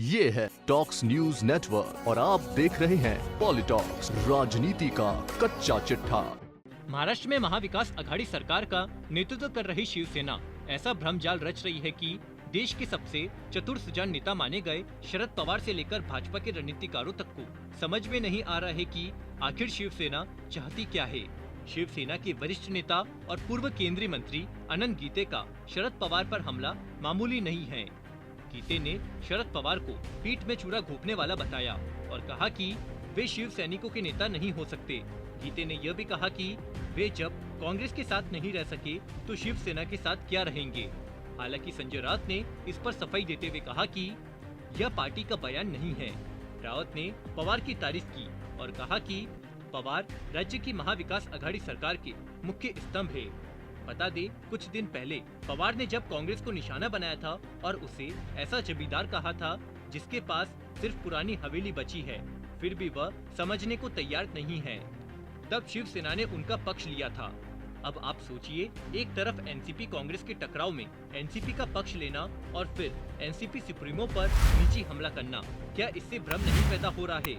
ये है talks news network और आप देख रहे हैं पॉलिटॉक्स, राजनीति का कच्चा चिट्ठा। महाराष्ट्र में महाविकास आघाड़ी सरकार का नेतृत्व कर रही शिवसेना ऐसा भ्रमजाल रच रही है कि देश के सबसे चतुर सुजान नेता माने गए शरद पवार से लेकर भाजपा के रणनीतिकारों तक को समझ में नहीं आ रहा है कि आखिर शिवसेना चाहती क्या है। शिवसेना के वरिष्ठ नेता और पूर्व केंद्रीय मंत्री अनंत गीते का शरद पवार पर हमला मामूली नहीं है। गीते ने शरद पवार को पीठ में चूड़ा घोंपने वाला बताया और कहा कि वे शिव सैनिकों के नेता नहीं हो सकते। गीते ने यह भी कहा कि वे जब कांग्रेस के साथ नहीं रह सके तो शिवसेना के साथ क्या रहेंगे। हालांकि संजय राउत ने इस पर सफाई देते हुए कहा कि यह पार्टी का बयान नहीं है। राउत ने पवार की तारीफ की और कहा कि पवार राज्य की महाविकास आघाड़ी सरकार के मुख्य स्तंभ है। बता दे, कुछ दिन पहले पवार ने जब कांग्रेस को निशाना बनाया था और उसे ऐसा जमींदार कहा था जिसके पास सिर्फ पुरानी हवेली बची है, फिर भी वह समझने को तैयार नहीं है। तब शिवसेना ने उनका पक्ष लिया था। अब आप सोचिए, एक तरफ एनसीपी कांग्रेस के टकराव में एनसीपी का पक्ष लेना और फिर एनसीपी सुप्रीमो पर निजी हमला करना, क्या इससे भ्रम नहीं पैदा हो रहा है?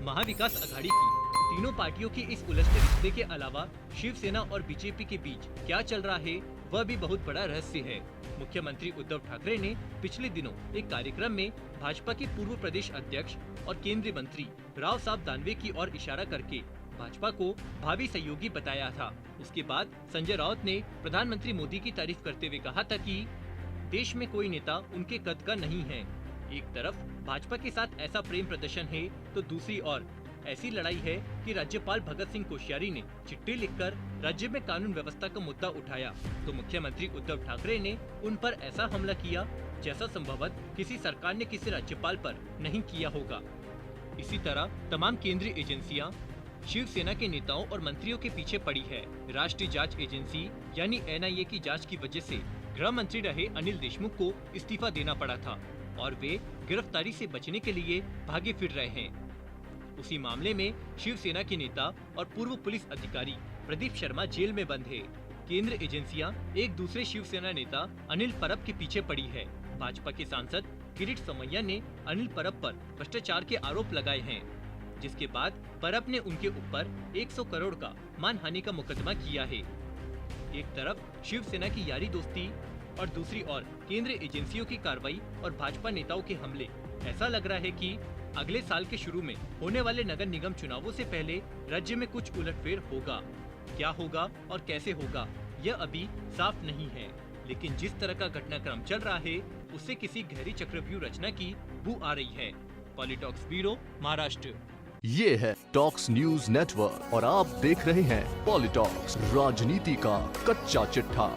महाविकास आघाड़ी की तीनों पार्टियों की इस उलझते रिश्ते के अलावा शिवसेना और बीजेपी के बीच क्या चल रहा है, वह भी बहुत बड़ा रहस्य है। मुख्यमंत्री उद्धव ठाकरे ने पिछले दिनों एक कार्यक्रम में भाजपा के पूर्व प्रदेश अध्यक्ष और केंद्रीय मंत्री राव साहब दानवे की ओर इशारा करके भाजपा को भावी सहयोगी बताया था। उसके बाद संजय राउत ने प्रधानमंत्री मोदी की तारीफ करते हुए कहा था कि देश में कोई नेता उनके कद का नहीं है। एक तरफ भाजपा के साथ ऐसा प्रेम प्रदर्शन है तो दूसरी ओर ऐसी लड़ाई है कि राज्यपाल भगत सिंह कोश्यारी ने चिट्ठी लिखकर राज्य में कानून व्यवस्था का मुद्दा उठाया तो मुख्यमंत्री उद्धव ठाकरे ने उन पर ऐसा हमला किया जैसा संभवतः किसी सरकार ने किसी राज्यपाल पर नहीं किया होगा। इसी तरह तमाम केंद्रीय एजेंसियां शिवसेना के नेताओं और मंत्रियों के पीछे पड़ी है। राष्ट्रीय जांच एजेंसी यानी एनआईए की जांच की वजह से गृह मंत्री रहे अनिल देशमुख को इस्तीफा देना पड़ा था और वे गिरफ्तारी से बचने के लिए भागे फिर रहे हैं। उसी मामले में शिवसेना के नेता और पूर्व पुलिस अधिकारी प्रदीप शर्मा जेल में बंद है। केंद्र एजेंसियां एक दूसरे शिवसेना नेता अनिल परब के पीछे पड़ी है। भाजपा के सांसद किरीट सोमैया ने अनिल परब पर भ्रष्टाचार के आरोप लगाए हैं, जिसके बाद परब ने उनके ऊपर 100 करोड़ का मानहानि का मुकदमा किया है। एक तरफ शिवसेना की यारी दोस्ती और दूसरी ओर केंद्रीय एजेंसियों की कार्रवाई और भाजपा नेताओं के हमले। ऐसा लग रहा है कि अगले साल के शुरू में होने वाले नगर निगम चुनावों से पहले राज्य में कुछ उलटफेर होगा। क्या होगा और कैसे होगा, यह अभी साफ नहीं है, लेकिन जिस तरह का घटनाक्रम चल रहा है उससे किसी गहरी चक्रव्यूह रचना की बू आ रही है। पॉलिटॉक्स ब्यूरो, महाराष्ट्र। ये है टॉक्स न्यूज नेटवर्क और आप देख रहे हैं पॉलिटॉक्स, राजनीति का कच्चा चिट्ठा।